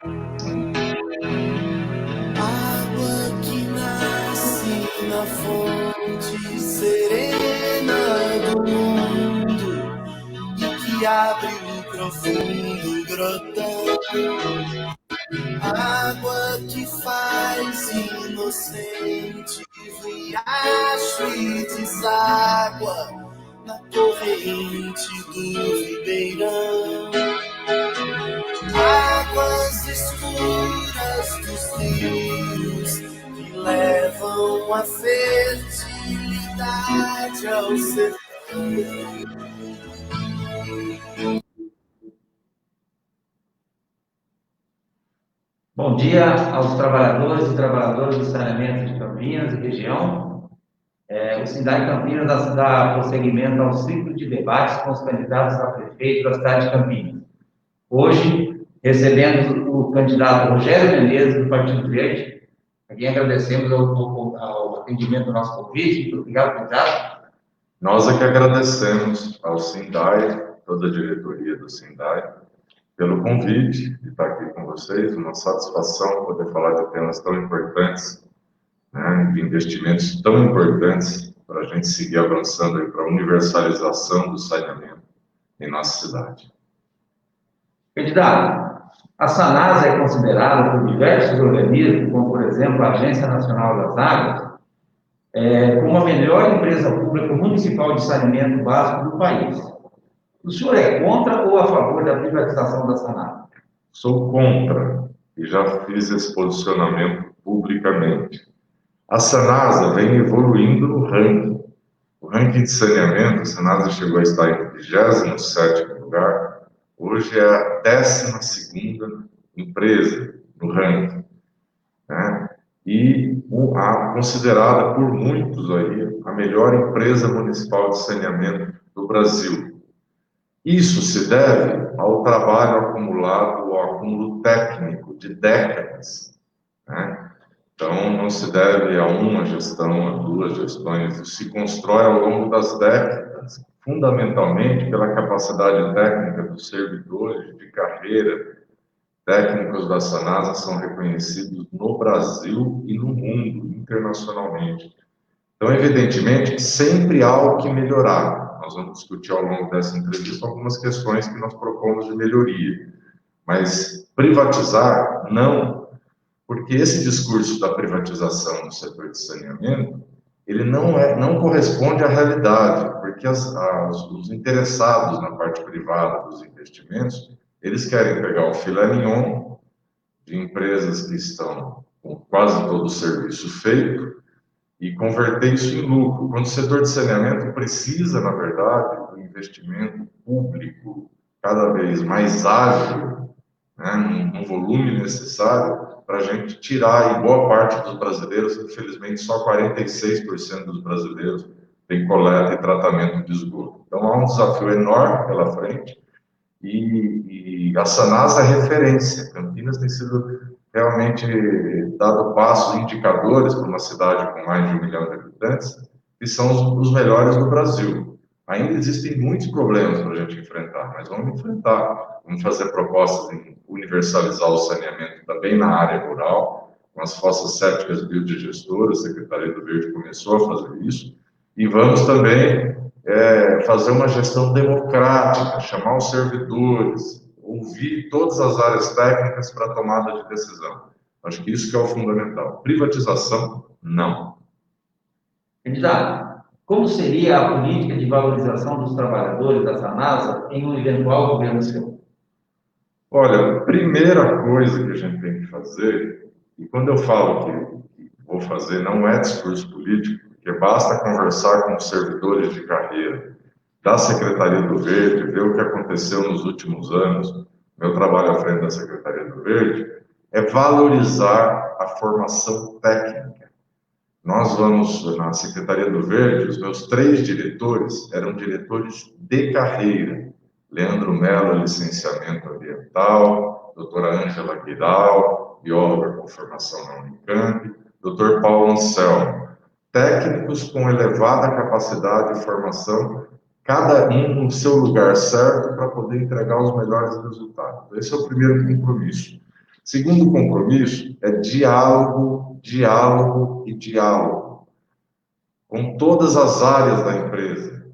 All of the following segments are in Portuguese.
Água que nasce na fonte serena do mundo e que abre um profundo grotão. Água que faz inocente riacho e deságua na corrente do ribeirão. Águas escuras dos rios que levam a fertilidade ao sertão. Bom dia aos trabalhadores e trabalhadoras do saneamento de Campinas e região. O Sindai Campinas dá prosseguimento ao ciclo de debates com os candidatos a prefeito da cidade de Campinas. Hoje, recebemos o candidato Rogério Menezes, do Partido Verde, a quem agradecemos ao atendimento do nosso convite. Muito obrigado, candidato. Nós é que agradecemos ao Sindai, toda a diretoria do Sindai, pelo convite de estar aqui com vocês. Uma satisfação poder falar de temas tão importantes, né, de investimentos tão importantes para a gente seguir avançando para a universalização do saneamento em nossa cidade. Candidato, a Sanasa é considerada por diversos organismos, como por exemplo a Agência Nacional das Águas, como a melhor empresa pública municipal de saneamento básico do país. O senhor é contra ou a favor da privatização da Sanasa? Sou contra e já fiz esse posicionamento publicamente. A Sanasa vem evoluindo no ranking. O ranking de saneamento, a Sanasa chegou a estar em 27º lugar. Hoje é a 12ª empresa no ranking, né? E considerada por muitos aí a melhor empresa municipal de saneamento do Brasil. Isso se deve ao trabalho acumulado, ao acúmulo técnico de décadas, né? Então, não se deve a uma gestão, a duas gestões, isso se constrói ao longo das décadas, fundamentalmente pela capacidade técnica dos servidores de carreira. Técnicos da Sanasa são reconhecidos no Brasil e no mundo, internacionalmente. Então, evidentemente, que sempre há o que melhorar. Nós vamos discutir ao longo dessa entrevista algumas questões que nós propomos de melhoria. Mas privatizar, não, porque esse discurso da privatização no setor de saneamento, ele não corresponde à realidade, porque os interessados na parte privada dos investimentos, eles querem pegar o filé mignon de empresas que estão com quase todo o serviço feito e converter isso em lucro. Quando o setor de saneamento precisa, na verdade, do investimento público cada vez mais ágil, né, num volume necessário, para a gente tirar, e boa parte dos brasileiros, infelizmente só 46% dos brasileiros tem coleta e tratamento de esgoto. Então há um desafio enorme pela frente, e a Sanasa é referência. Campinas tem sido realmente dado passos indicadores para uma cidade com mais de 1 milhão de habitantes, que são os melhores do Brasil. Ainda existem muitos problemas para a gente enfrentar, mas vamos enfrentar. Vamos fazer propostas em universalizar o saneamento também na área rural, com as fossas sépticas biodigestoras. A Secretaria do Verde começou a fazer isso, e vamos também fazer uma gestão democrática, chamar os servidores, ouvir todas as áreas técnicas para a tomada de decisão. Acho que isso que é o fundamental. Privatização, não. Candidato, como seria a política de valorização dos trabalhadores da Sanasa em um eventual governo seu? Olha, a primeira coisa que a gente tem que fazer, e quando eu falo que vou fazer, não é discurso político, porque basta conversar com os servidores de carreira da Secretaria do Verde, ver o que aconteceu nos últimos anos, meu trabalho à frente da Secretaria do Verde, é valorizar a formação técnica. Nós vamos, na Secretaria do Verde, os meus 3 diretores eram diretores de carreira. Leandro Mello, licenciamento ambiental, doutora Ângela Guiral, bióloga com formação na Unicamp, doutor Paulo Anselmo. Técnicos com elevada capacidade de formação, cada um no seu lugar certo para poder entregar os melhores resultados. Esse é o primeiro compromisso. Segundo compromisso é diálogo, diálogo e diálogo com todas as áreas da empresa,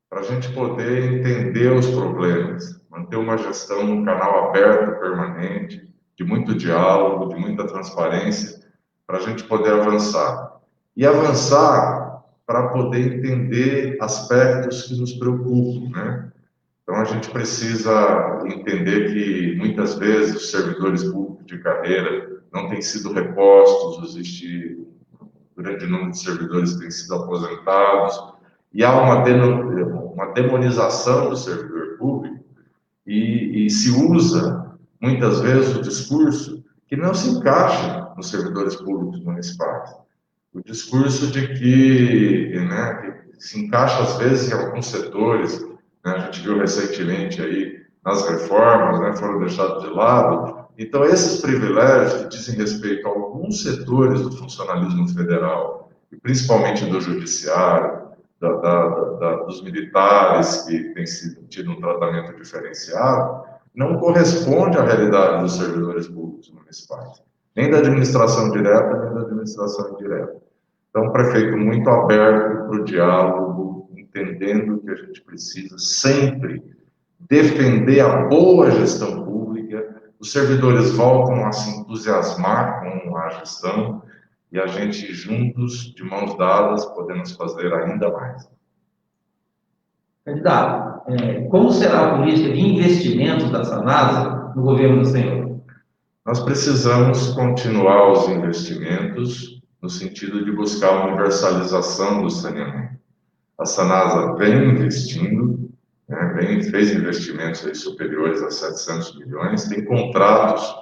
para a gente poder entender os problemas, manter uma gestão, um canal aberto, permanente, de muito diálogo, de muita transparência, para a gente poder avançar. E avançar para poder entender aspectos que nos preocupam, né? Então, a gente precisa entender que, muitas vezes, os servidores públicos de carreira não têm sido repostos, existe um grande número de servidores que têm sido aposentados, e há uma demonização do servidor público, e se usa, muitas vezes, o discurso que não se encaixa nos servidores públicos municipais. O discurso de que, né, que se encaixa, às vezes, em alguns setores, né, a gente viu recentemente aí, nas reformas, né, foram deixados de lado. Então, esses privilégios que dizem respeito a alguns setores do funcionalismo federal, e principalmente do judiciário, dos militares, que têm tido um tratamento diferenciado, não corresponde à realidade dos servidores públicos municipais, nem da administração direta, nem da administração indireta. Então, um prefeito muito aberto para o diálogo, entendendo que a gente precisa sempre defender a boa gestão pública, os servidores voltam a se entusiasmar com a gestão e a gente, juntos, de mãos dadas, podemos fazer ainda mais. Candidato, como será a política de investimentos da Sanasa no governo do senhor? Nós precisamos continuar os investimentos no sentido de buscar a universalização do saneamento. A Sanasa vem investindo, né, fez investimentos aí superiores a 700 milhões, tem contratos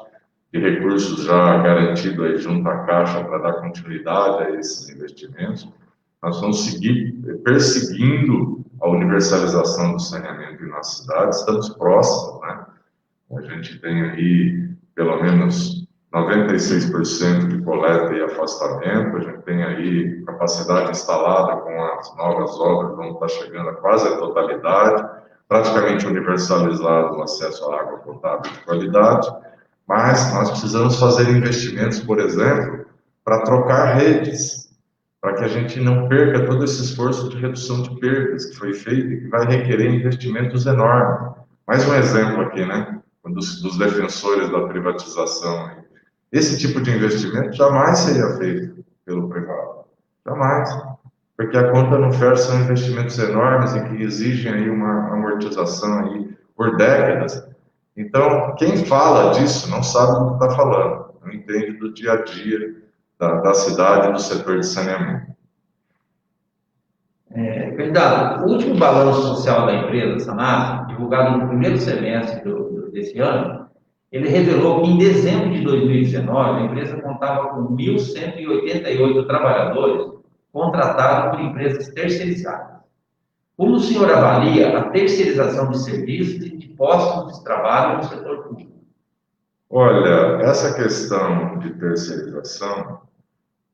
de recursos já garantidos aí junto à Caixa para dar continuidade a esses investimentos. Nós vamos seguir perseguindo a universalização do saneamento na cidade, estamos próximos, né? A gente tem aí pelo menos 96% de coleta e afastamento, a gente tem aí capacidade instalada com as novas obras, vamos estar chegando a quase a totalidade, praticamente universalizado o acesso à água potável de qualidade, mas nós precisamos fazer investimentos, por exemplo, para trocar redes, para que a gente não perca todo esse esforço de redução de perdas que foi feito e que vai requerer investimentos enormes. Mais um exemplo aqui, né, dos defensores da privatização. Esse tipo de investimento jamais seria feito pelo privado, jamais, porque a conta não fecha, são investimentos enormes e que exigem aí uma amortização aí por décadas. Então, quem fala disso não sabe do que está falando, não entende do dia a dia da cidade e do setor de saneamento. Candidato, o último balanço social da empresa Sanasa, divulgado no primeiro semestre desse ano, ele revelou que em dezembro de 2019 a empresa contava com 1.188 trabalhadores contratados por empresas terceirizadas. Como o senhor avalia a terceirização de serviços e de postos de trabalho no setor público? Olha, essa questão de terceirização,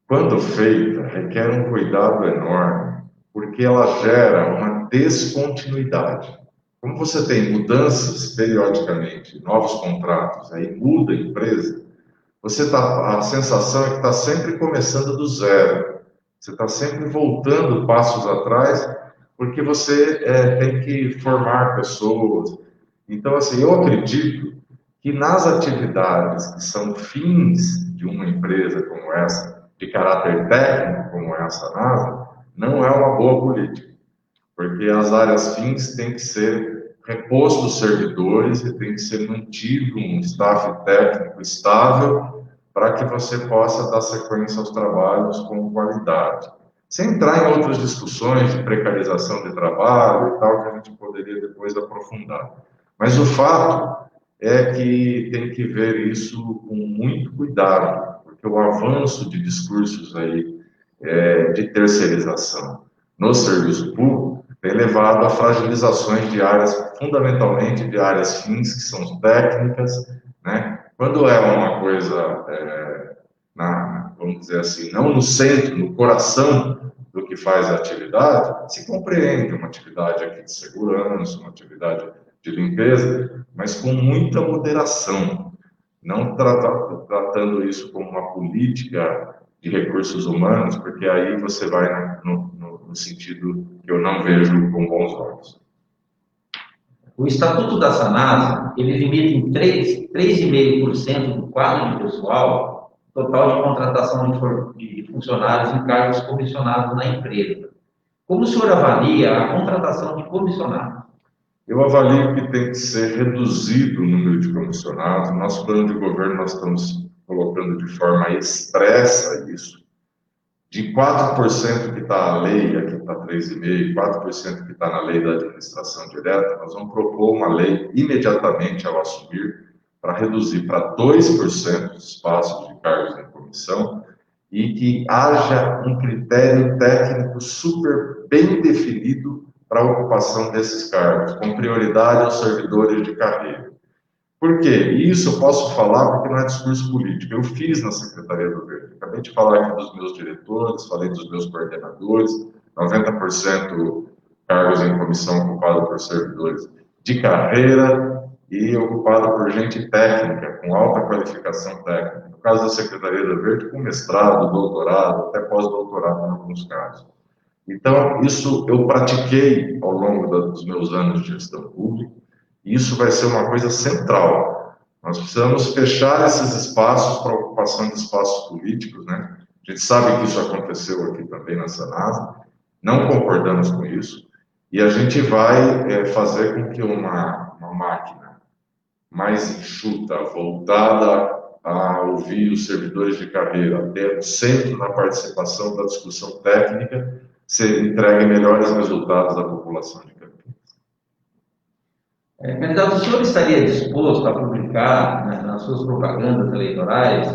quando feita, requer um cuidado enorme, porque ela gera uma descontinuidade. Como você tem mudanças periodicamente, novos contratos, aí muda a empresa, a sensação é que está sempre começando do zero. Você está sempre voltando passos atrás, porque você tem que formar pessoas. Então, assim, eu acredito que nas atividades que são fins de uma empresa como essa, de caráter técnico como essa NASA, não é uma boa política, porque as áreas fins têm que ser repostos servidores e tem que ser mantido um staff técnico estável para que você possa dar sequência aos trabalhos com qualidade. Sem entrar em outras discussões de precarização de trabalho e tal, que a gente poderia depois aprofundar. Mas o fato é que tem que ver isso com muito cuidado, porque o avanço de discursos aí de terceirização no serviço público tem levado a fragilizações de áreas, fundamentalmente de áreas fins, que são técnicas, né? Quando é uma coisa, vamos dizer assim, não no centro, no coração do que faz a atividade, se compreende uma atividade aqui de segurança, uma atividade de limpeza, mas com muita moderação, não tratando isso como uma política de recursos humanos, porque aí você vai no sentido que eu não vejo com bons olhos. O Estatuto da Sanasa, ele limita em 3,5% do quadro de pessoal total de contratação de funcionários em cargos comissionados na empresa. Como o senhor avalia a contratação de comissionados? Eu avalio que tem que ser reduzido o número de comissionados. No nosso plano de governo, nós estamos colocando de forma expressa isso. De 4% que está a lei, aqui está 3,5%, 4% que está na lei da administração direta, nós vamos propor uma lei imediatamente ao assumir para reduzir para 2% os espaços de cargos em comissão e que haja um critério técnico super bem definido para a ocupação desses cargos, com prioridade aos servidores de carreira. Por quê? Isso eu posso falar porque não é discurso político. Eu fiz na Secretaria do Verde. Acabei de falar aqui dos meus diretores, falei dos meus coordenadores, 90% cargos em comissão ocupados por servidores de carreira e ocupado por gente técnica, com alta qualificação técnica. No caso da Secretaria do Verde, com mestrado, doutorado, até pós-doutorado em alguns casos. Então, isso eu pratiquei ao longo dos meus anos de gestão pública, e isso vai ser uma coisa central. Nós precisamos fechar esses espaços para ocupação de espaços políticos, né? A gente sabe que isso aconteceu aqui também na Sanasa, não concordamos com isso, e a gente vai fazer com que uma máquina mais enxuta, voltada a ouvir os servidores de carreira, ter centro na participação da discussão técnica, se entregue melhores resultados à população de Campinas. Candidato, o senhor estaria disposto a publicar nas suas propagandas eleitorais,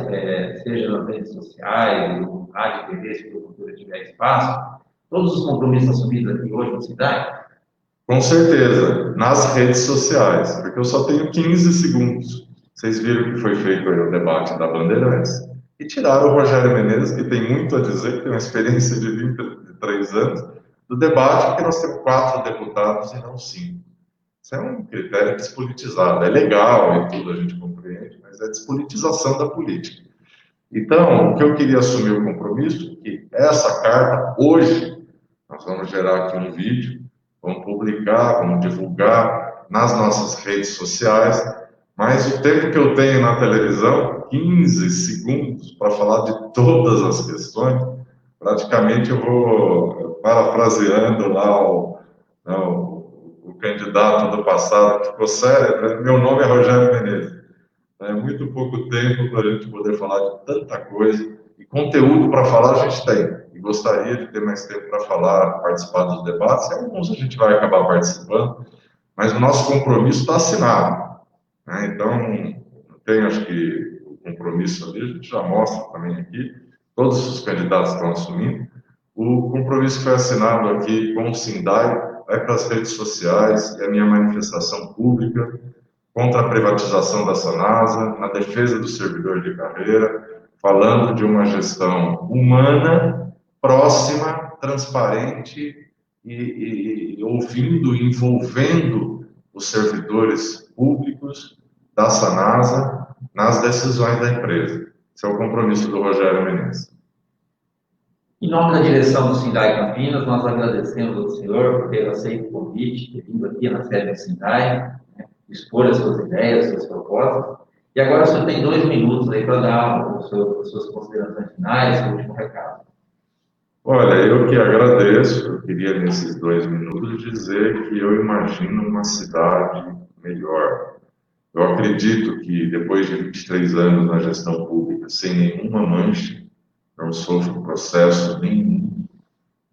seja nas redes sociais, no rádio, TV, se a cultura tiver espaço, todos os compromissos assumidos aqui hoje na cidade? Com certeza, nas redes sociais, porque eu só tenho 15 segundos. Vocês viram que foi feito aí o debate da Bandeirantes e tiraram o Rogério Menezes, que tem muito a dizer, que tem uma experiência de 23 anos, do debate, porque nós temos 4 deputados e não 5. Isso é um critério despolitizado. É legal e tudo, a gente compreende, mas é despolitização da política. Então, o que eu queria assumir o compromisso, que essa carta, hoje, nós vamos gerar aqui um vídeo, vamos publicar, vamos divulgar nas nossas redes sociais, mas o tempo que eu tenho na televisão, 15 segundos para falar de todas as questões, praticamente eu vou, parafraseando lá o candidato do passado que ficou sério, meu nome é Rogério Menezes. É muito pouco tempo para a gente poder falar de tanta coisa, e conteúdo para falar a gente tem, e gostaria de ter mais tempo para falar, participar dos debates, e alguns a gente vai acabar participando, mas o nosso compromisso está assinado, né? Então, tem, acho que, o compromisso ali, a gente já mostra também aqui, todos os candidatos estão assumindo, o compromisso foi assinado aqui com o Sindai, vai para as redes sociais, é a minha manifestação pública contra a privatização da Sanasa, na defesa do servidor de carreira, falando de uma gestão humana, próxima, transparente e ouvindo, envolvendo os servidores públicos da Sanasa nas decisões da empresa. Esse é o compromisso do Rogério Menezes. Em nome da direção do Sindai Campinas, nós agradecemos ao senhor por ter aceito o convite, ter vindo aqui na sede do Sindai, né, expor as suas ideias, as suas propostas. E agora o senhor tem 2 minutos aí para dar as suas considerações finais, o último recado. Olha, eu que agradeço, eu queria nesses 2 minutos dizer que eu imagino uma cidade melhor. Eu acredito que depois de 23 anos na gestão pública, sem nenhuma mancha, não sofro processo nenhum,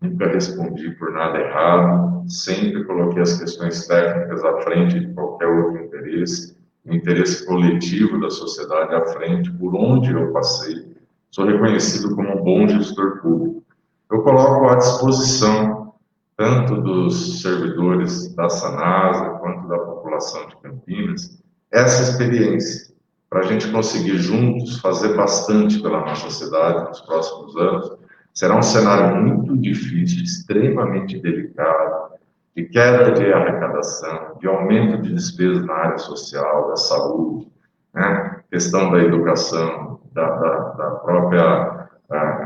nunca respondi por nada errado, sempre coloquei as questões técnicas à frente de qualquer outro interesse, o interesse coletivo da sociedade à frente, por onde eu passei, sou reconhecido como um bom gestor público. Eu coloco à disposição tanto dos servidores da Sanasa quanto da população de Campinas essa experiência, para a gente conseguir juntos fazer bastante pela nossa cidade nos próximos anos. Será um cenário muito difícil, extremamente delicado, de queda de arrecadação, de aumento de despesas na área social, da saúde, né? Questão da educação, da própria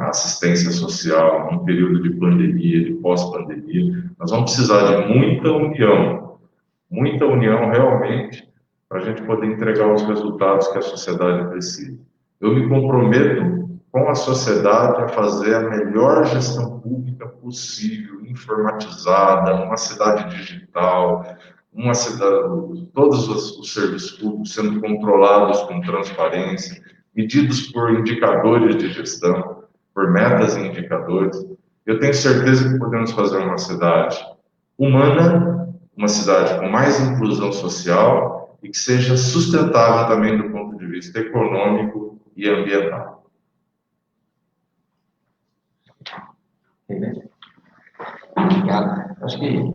assistência social, num período de pandemia, de pós-pandemia. Nós vamos precisar de muita união realmente, para a gente poder entregar os resultados que a sociedade precisa. Eu me comprometo com a sociedade a fazer a melhor gestão pública possível, informatizada, uma cidade digital, uma cidade, todos os serviços públicos sendo controlados com transparência, medidos por indicadores de gestão, por metas e indicadores. Eu tenho certeza que podemos fazer uma cidade humana, uma cidade com mais inclusão social e que seja sustentável também do ponto de vista econômico e ambiental. Obrigado. Acho que